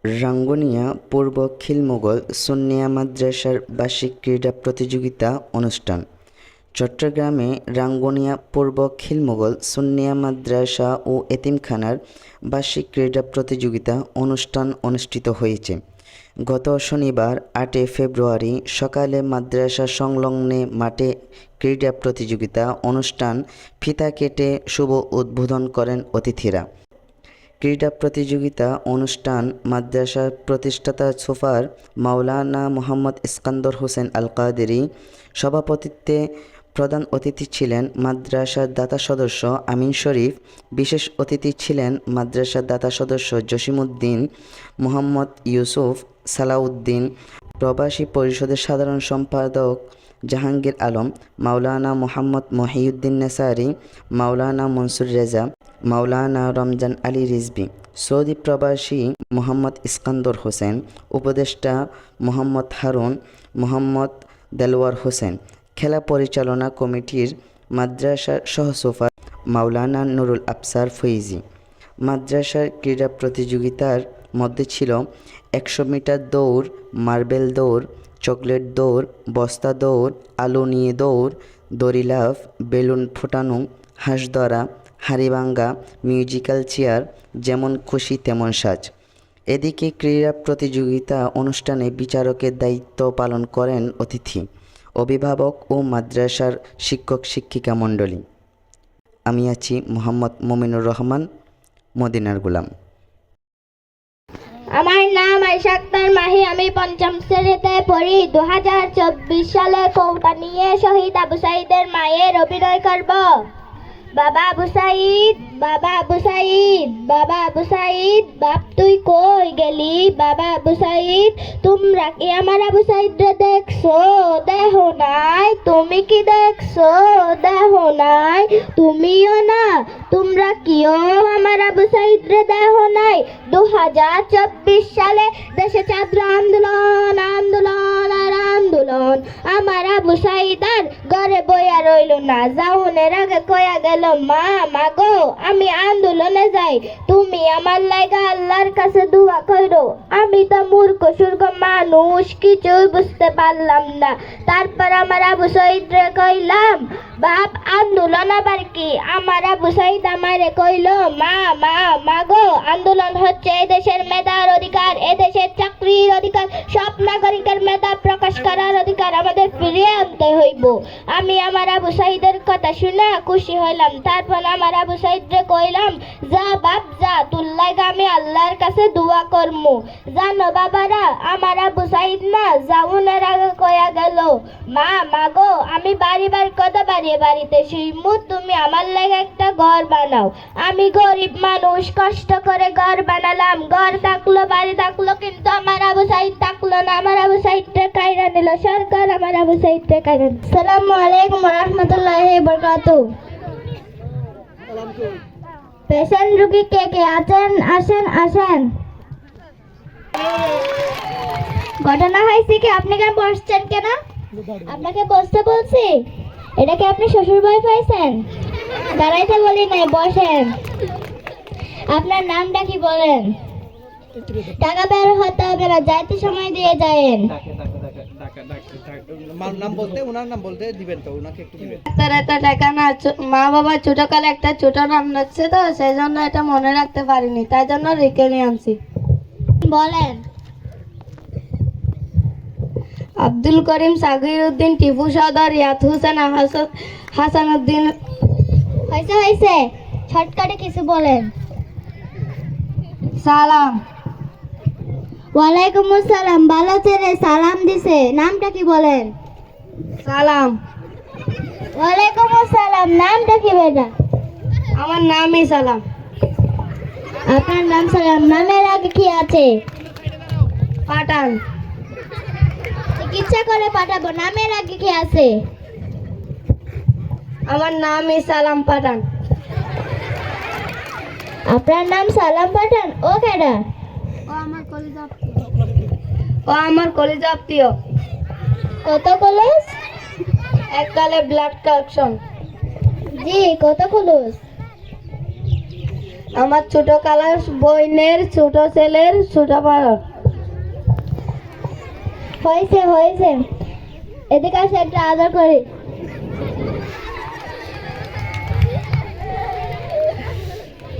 রাঙ্গুনিয়া পূর্ব খিলমুগল সুন্নিয়া মাদ্রাসার বার্ষিক ক্রীড়া প্রতিযোগিতা অনুষ্ঠান। চট্টগ্রামে রাঙ্গুনিয়া পূর্ব খিলমুগল সুন্নিয়া মাদ্রাসা ও এতিমখানার বার্ষিক ক্রীড়া প্রতিযোগিতা অনুষ্ঠান অনুষ্ঠিত হয়েছে। গত শনিবার 8 ফেব্রুয়ারি সকালে মাদ্রাসা সংলগ্ন মাঠে ক্রীড়া প্রতিযোগিতা অনুষ্ঠান ফিতা কেটে শুভ উদ্বোধন করেন অতিথিরা। ক্রীড়া প্রতিযোগিতা অনুষ্ঠান মাদ্রাসার প্রতিষ্ঠাতা সুফার মাওলানা মোহাম্মদ ইস্কান্দর হোসেন আল কাদেরী সভাপতিত্বে প্রধান অতিথি ছিলেন মাদ্রাসার দাতা সদস্য আমিন শরীফ। বিশেষ অতিথি ছিলেন মাদ্রাসার দাতা সদস্য জসিমউদ্দিন, মোহাম্মদ ইউসুফ সালাউদ্দিন, প্রবাসী পরিষদের সাধারণ সম্পাদক জাহাঙ্গীর আলম, মাওলানা মোহাম্মদ মহিউদ্দিন নেসারি, মাওলানা মনসুর রেজা, মাওলানা রমজান আলী রিজভী, সৌদি প্রবাসী মোহাম্মদ ইস্কান্দর হোসেন, উপদেষ্টা মোহাম্মদ হারুন, মোহাম্মদ দেলওয়ার হোসেন। খেলা পরিচালনা কমিটির মাদ্রাসার সহসফার মাওলানা নুরুল আফসার ফৈজি। মাদ্রাসার ক্রীড়া প্রতিযোগিতার মধ্যে ছিল 100 মিটার দৌড়, মার্বেল দৌড়, চকলেট দৌড়, বস্তা দৌড়, আলো নিয়ে দৌড়, দড়ি লাফ, বেলুন ফোটানো, হাঁস ধরা, হাড়িভাঙ্গা, মিউজিক্যাল চেয়ার, যেমন খুশি তেমন সাজ। এদিকে ক্রীড়া প্রতিযোগিতা অনুষ্ঠানে বিচারকের দায়িত্ব পালন করেন অতিথি, অভিভাবক ও মাদ্রাসার শিক্ষক শিক্ষিকা মণ্ডলী। আমি আছি মোহাম্মদ মমিনুর রহমান, মদিনার গোলাম। আমার নাম আয়েশা আক্তার মাহি। আমি 5ম শ্রেণীতে পড়ি। 2024 সালে কৌটা নিয়ে শহীদ আবু সাঈদের মায়ের অভিনয় করব। বাবা আবু সাঈদ, বাবা আবু সাঈদ, বাবা আবু সাঈদ, বাপ তুই কই গেলি? বাবা আবু সাঈদ, তোমরা কি আমার আবু সাঈদ রে দেখছো? দেহ নাই। তুমি কি দেখছো? দেহ নাই। তুমিও না। তোমরা কিও আমার আবু সাঈদ রে দেহ নাই। 2024 সালে দেশে ছাত্র আন্দোলন, আন্দোলন আর আন্দোলন। আমার আবু সাঈদ আর ঘরে বইয়া রইল না। যাওনের আগে কয়া গেল, মা মাগো আমি আন্দোলনে যাই, তুমি আমার লাগা আল্লাহর কাছে দোয়া করো। আমি তো মূর্খ সুর্খ মানুষ, কিছুই বুঝতে পারলাম না। তারপর আমার আবু সাঈদ রে কইলাম, বাপ আন্দোলন আবার কি? আমার আবু সাঈদ আমারে কইল, মা মা মাগো আন্দোলন হচ্ছে এদেশের মেধার অধিকার, এদেশের চাকরির অধিকার, সব নাগরিকের মেধা প্রকাশ করার অধিকার আমাদের ফিরিয়ে আনতে হইব। আমি আমার আবু সাঈদের কথা শুনে খুশি হইলাম। তারপর আমার আবু সাঈদ রে কইলাম, যা বাপ যা, তোর লাগা আমি আল্লাহর কাছে দোয়া করমু। জানো বাবারা, আমার আবু সাঈদ না যাওনের আগে কয়া গেল, মা মাগো আমি বাড়িবার কথা বাড়িয়ে বাড়িতে শুইমু, তুমি আমার লাগা একটা ঘর বানাও। আমি গরিব মানুষ, কষ্ট করে ঘর বানালাম। ঘর থাকলো, বাড়ি থাকলো, কিন্তু আমার আবু সাঈদ থাকলো না। আমার আবু সাঈদ রে কাইরা নিল সরকার, আমার আবু সাঈদ রে কাইরা। আসসালামু আলাইকুম ওয়া রাহমাতুল্লাহি ওয়া বারাকাতুহু। পেশেন্ট রোগী কে কে আছেন? আসেন আসেন। ঘটনা হয়েছে কি? আপনি কেন বসছেন কেন? আপনাকে বসতে বলছি। এটা কি আপনি শ্বশুর বাড়ি পাইছেন? দাঁড়াইতে বলি নাই, বসেন। আপনার নামটা কি বলেন? টাকা বের হতে হবে না, যাইতে সময় দিয়ে যায়েন। নাম বলতে, ওনার নাম বলতে দিবেন তো, ওনাকে একটু দিবেন। এত টাকা না, মা বাবা ছোটকালে একটা ছোট নাম রাখছে তো, সেই জন্য এটা মনে রাখতে পারিনি, তাই জন্য রেখে নিয়ে আনছি। বলেন। আব্দুল করিম, সাগির উদ্দিন, টিপু সদর, ইয়াত হোসেন, হাসান উদ্দিন। হয়েছে হয়েছে, শর্টকাটে কিছু বলেন। সালাম। ওয়ালাইকুম আসসালাম। ভালো ছেলে সালাম দিছে, নামটা কি বলেন? সালাম। ওয়ালাইকুম আসসালাম। নামটা কি বেটা? আমার নামই সালাম। আপনার নাম সালাম, নামের আগে কি আছে? পাঠান। চিকিৎসা করে পাঠাবো, নামের আগে কি আছে? আমার নামই সালাম পাঠান। আপনার নাম সালাম পাঠান? ও কেডা? ও আমার কলেজ আত্মীয়। কত কলেজ? এককালে ব্লাড কালেকশন। জি, কত কলেজ? আমার ছোট কালার বোনের ছোট ছেলের ছোট বড়। হয়েছে হয়েছে, এদিকে আসে একটা আদর করি।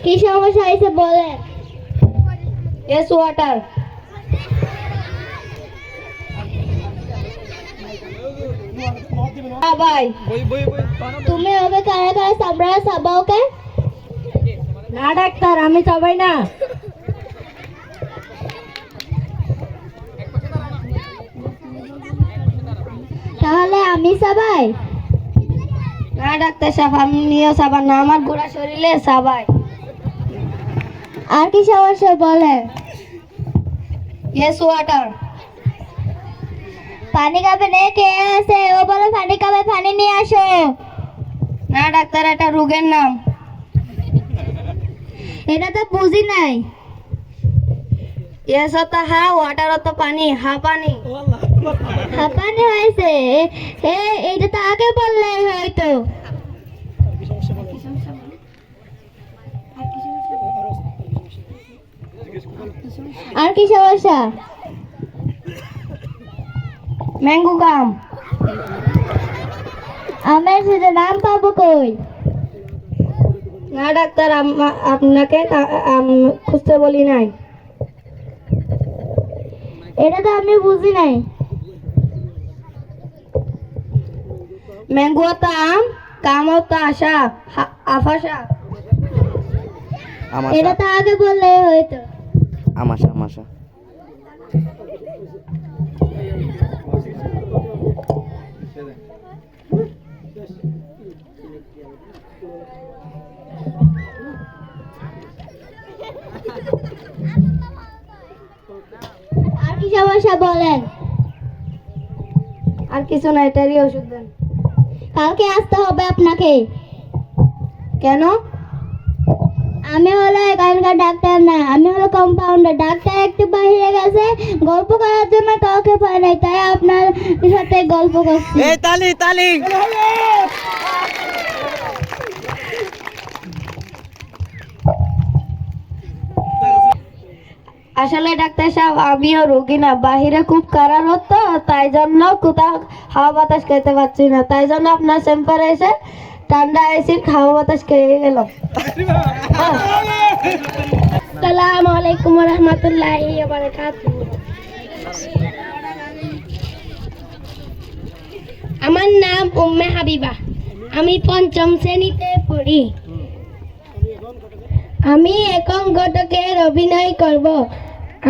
কি সমস্যা হয়েছে বলেন। S water. ভাই তুমি ওকে কারা কারা সাবরা সাবা ওকে? না ডাক্তার, আমি সবাই না। তাহলে আমি সবাই? না ডাক্তার সাহেব, আপনিও সাবান না, আমার গোড়া শরীরে সবাই। আর কি সমস্যা বলে? Yes water. পানি খাবে না, কে আছে? ও বলে পানি খাবে, পানি নিয়ে আসো। না ডাক্তার, এটা রোগের নাম। এটা তো বুঝি নাই। ইয়েস তো হা, ওয়াটার তো পানি, হা পানি। হা পানি হয়েছে, এইটা তো আগে বললে হয়তো। আর কি সমস্যা? ম্যাঙ্গো গাম। আমের সাথে নাম পাবো কই? না ডাক্তার, আপনাকে খুঁজতে বলি নাই। এটা তো আমি বুঝি নাই। ম্যাঙ্গো তো আম, কামও তো আশা, আফাশা। এটা তো আগে বললে হয়তো। আমাশা আমাশা। আর কি সমস্যা বলেন। আর কিছু না, এটারই ওষুধ দেন। কালকে আসতে হবে আপনাকে। কেন? আমি হলো এখানকার ডাক্তার না, আমি হলো কম্পাউন্ডার। ডাক্তার একটু বাইরে গেছে, গল্প করার জন্য কাউকে পায় নাই, তাই আপনার সাথে গল্প করছি। এই তালি তালি। আসলে ডাক্তার সাহেব, আমিও রোগী না, বাহিরে খুব কারার হতো, তাই জন্য কোথাও হাওয়া বাতাস খেতে পারছি না, তাই জন্য আপনার চেম্বারে এসে ঠান্ডা এসির হাওয়া বাতাস খেয়ে গেলাম। আসসালামু আলাইকুম ওয়া রাহমাতুল্লাহি ওয়া বারাকাতুহু। আমার নাম উম্মে হাবিবা, আমি ৫ম শ্রেণীতে পড়ি। আমি এখন ঘটকের অভিনয় করব।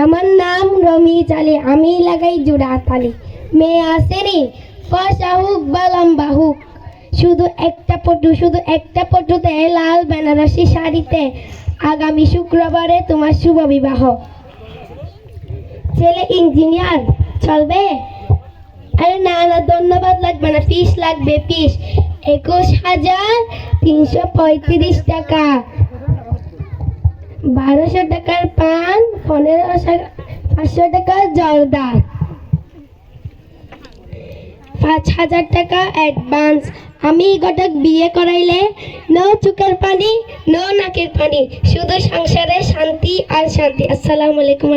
আমার নাম রমিজ আলী, আমি লাগাই জোড়া তালি। মেয়ে আসেনি, ফর্সা হোক বা লম্বা হোক, শুধু একটা পটুতে লাল বেনারসি শাড়িতে আগামী শুক্রবারে তোমার শুভ বিবাহ। ছেলে ইঞ্জিনিয়ার, চলবে? আরে না না, ধন্যবাদ লাগবে না, ফিস লাগবে, ফিস ২১,৩৩৫ টাকা। ১২০০ টাকার পান, ৫০০ টাকার জর্দা, ৫,০০০ টাকা অ্যাডভান্স। আমি ঘটক বিয়ে করাইলে নো চোখের পানি, নো নাকের পানি, শুধু সংসারে শান্তি আর শান্তি। আসসালামু আলাইকুম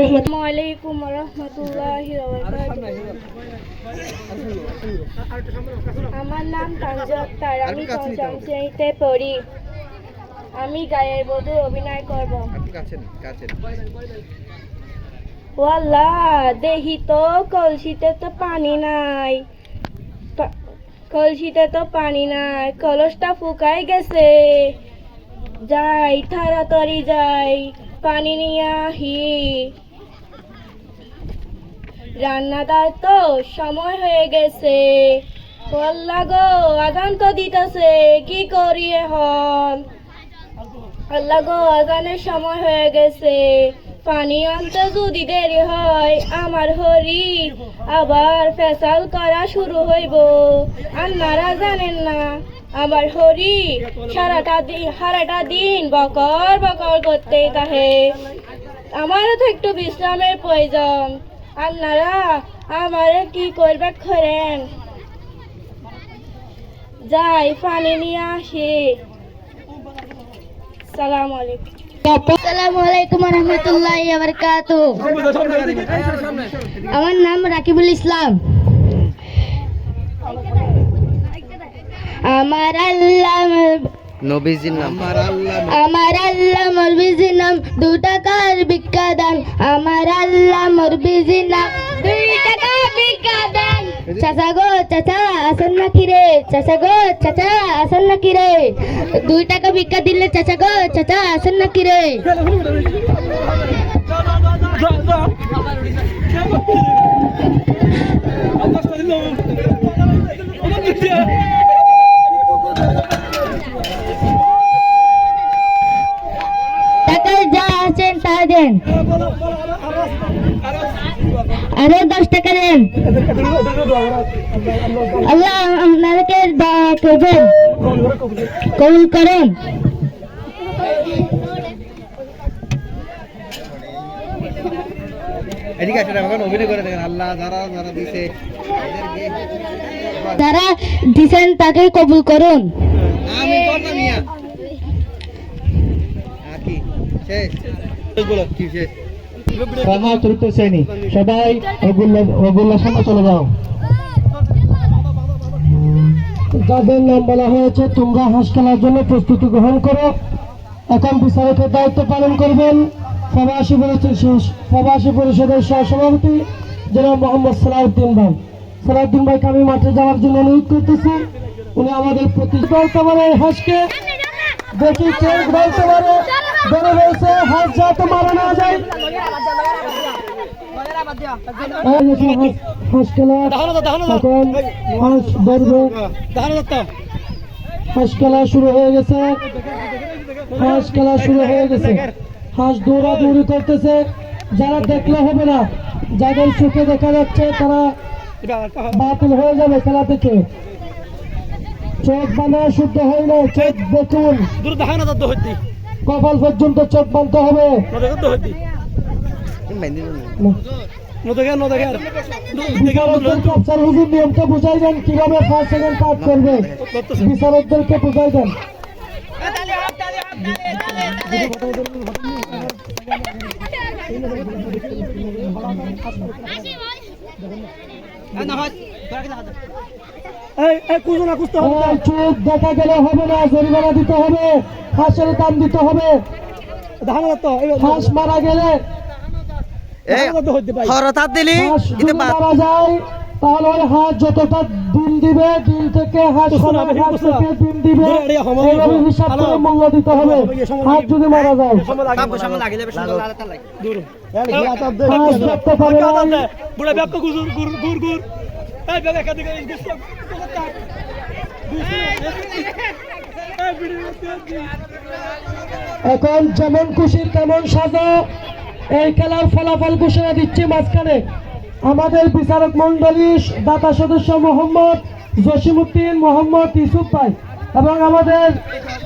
রহমতুল্লাহি ওয়া বারাকাতুহু। আমার নাম তানজু আক্তার, আমি ৫ম শ্রেণীতে পড়ি। আমি গায়ের বধূ অভিনয় করব। ওয়াল্লা, দেখি তো কলসিতে তো পানি নাই, কলসটা ফুকাই গেছে। যাই তাড়াতাড়ি যাই, পানি নিয়ে আহি। রান্নাদার তো সময় হয়ে গেছে। ওয়াল্লা গো, আজান তো দিতেছে, কি করি এখন? আল্লাহ গো, আজানের সময় হয়ে গেছে, পানি আনতে যদি দেরি হয় আমার হরি আবার ফেসাল করা শুরু হইব। আপনারা জানেন না আমার হরি সারাটা দিন বকর বকর করতেই থাকে। আমারও তো একটু বিশ্রামের প্রয়োজন। আপনারা আমারে কি করবে করেন। যাই পানি নিয়ে আসি। সালাম আলাইকুম। আসসালামু আলাইকুম ওয়া রাহমাতুল্লাহি ওয়া বারাকাতুহু। আমার নাম রাকিবুল ইসলাম। আমার আল্লাহ নবীজির নাম আমার আল্লাহ মরবিজির নাম 2 টাকার ভিক্ষা দান। আমার আল্লাহ মরবিজির নাম 2 টাকার ভিক্ষা দান। চাচা গো চাচা আসেন না কিরে, চাচা গো চাচা আসেন না কিরে, 2 টাকা ভিক্ষা দিলে চাচা গো চাচা আসেন না কিরে। টাকা যা আছেন তা দেন, আরো 10 টাকা দেন। আল্লাহ আপনাকে দয়া করবেন, কবুল করেন। এদিকে আসলে এখন অভিনয় করে দেখেন আল্লাহ যারা যারা দিছে যারা দিছেন তাকে কবুল করুন। আমি করলাম মিয়া কি শেষ বলো কি শেষ রামা তৃতীয় শ্রেণী সবাই ওগুলোর সামনে চলে যাও। যাদের নাম বলা হয়েছে তোমরা হাঁস খেলার জন্য প্রস্তুতি গ্রহণ করো। এখন বিচারকের দায়িত্ব পালন করবেন প্রবাসী পরিষদের সহসভাপতি জনাব মোহাম্মদ সালাউদ্দিন ভাই। সালাউদ্দিন ভাইকে আমি মাঠে যাওয়ার জন্য অনুরোধ করতেছি। উনি আমাদের প্রতি বলতে পারে হাঁসকে দেখি কে বলতে পারে বেড়ে রয়েছে হাঁস যাতে মারা না যায়। হাঁস খেলা এখন হাঁস ধরবে, হাঁস খেলা শুরু হয়ে গেছে, হাঁস খেলা শুরু হয়ে গেছে। হাঁস দৌড়াদৌড়ি করতেছে, যারা দেখলে হবে না, যাদের চোখে দেখা যাচ্ছে তারা বাতিল হয়ে যাবে খেলা থেকে। চোখ বাঁধা শুদ্ধ হয় না, চোখ দেখুন কপাল পর্যন্ত চোখ বাঁধতে হবে। নিয়মটা বুঝাই দেন, কিভাবে 5 সেকেন্ড পাঠ করবে বিচারকদেরকে বুঝাই দেন। চোখ দেখা গেলে হবে না, জরিমানা দিতে হবে, হাঁসের দাম দিতে হবে। হাঁস মারা গেলে হাঁস যদি মারা যায় তাহলে ওই হাঁস যতটা ডিম দিবে, ডিম থেকে হাঁস থেকে ডিম দিবে, এইভাবে হিসাব করে মূল্য দিতে হবে। হাঁস যদি মারা যায় হাঁস দেখতে পারে এখন যেমন খুশি তেমন সাজা। এই খেলার ফলাফল ঘোষণা দিচ্ছি মাঝখানে। আমাদের বিচারক মন্ডলী দাতা সদস্য মোহাম্মদ জসিমউদ্দিন, মোহাম্মদ ইউসুফ ভাই এবং আমাদের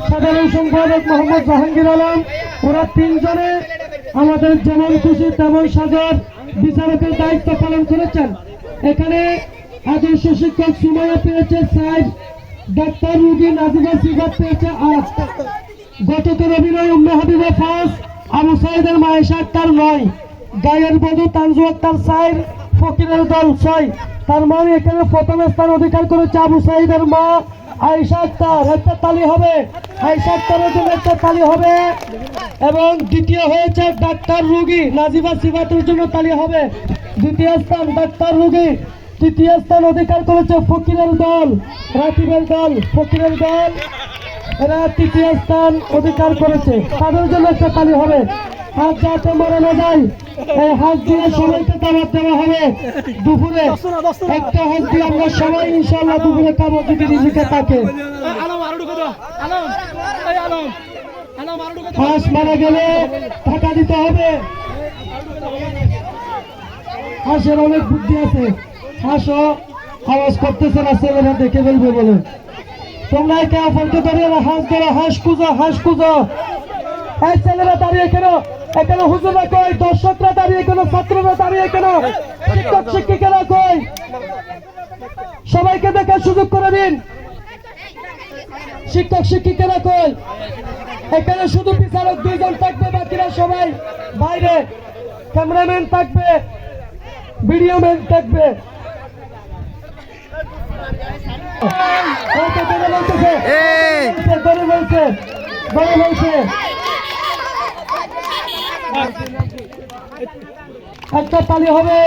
সাধারণ সম্পাদক মোহাম্মদ জাহাঙ্গীর আলম, ওরা 3 জনে আমাদের যেমন খুশি তেমন সাজার বিচারকের দায়িত্ব পালন করেছেন। এখানে আদর্শ শিক্ষক সুমাইয়া পেয়েছে 4, ডাক্তার রুগী নাজিবা সিফাত পেয়েছে 8, গতকাল অভিনয় উম্মে হাবিবা 5, আবু সাইদের মায়েশা আক্তার 9, গায়ের বধূ তানজু আক্তার 4, ফকিরের দল 6। তার মানে এখানে প্রথম স্থান অধিকার করেছে আবু সাইদের মা আয়েশা আক্তার। একটা তালি হবে, আয়েশা আক্তারের জন্য একটা তালি হবে। এবং দ্বিতীয় হয়েছে ডাক্তার রুগী নাজিবা সিফাতের জন্য তালি হবে। দ্বিতীয় স্থান ডাক্তার রুগী। তৃতীয় স্থান অধিকার করেছে ফকিরের দল, রাকিবের দল, ফকিরের দল, এরা তৃতীয় স্থান অধিকার করেছে। তাদের জন্য একটা তালি হবে। হাঁস যাতে মারানো যায়, এই হাঁস দিয়ে সবাইকে দাওয়াত দেওয়া হবে দুপুরে। একটা হাঁস দিয়ে আমরা সবাই ইনশাআল্লাহ দুপুরে খাবো যদি রিজিকে থাকে। হাঁস মারা গেলে টাকা দিতে হবে। হাঁসের অনেক বুদ্ধি আছে, হাঁসও আওয়াজ করতেছে না, ছেলেরা দেখে ফেলবে বলে। তোমরা একে অপরকে দাঁড়িয়ে হাঁস ধরো, হাঁস খুঁজো, হাঁস খুঁজো। এই ছেলেরা দাঁড়িয়ে কেন, এখানে হুজুররা কই, দর্শকরা দাঁড়িয়ে কেন, ছাত্ররা দাঁড়িয়ে কেন, শিক্ষক শিক্ষিকারা কই, সবাইকে দেখার সুযোগ করে দিন। শিক্ষক শিক্ষিকারা কই? এখানে শুধু বিচারক 2 জন থাকবে, বাকিরা সবাই বাইরে। ক্যামেরাম্যান থাকবে, ভিডিও ম্যান থাকবে। একটা তালি হবে।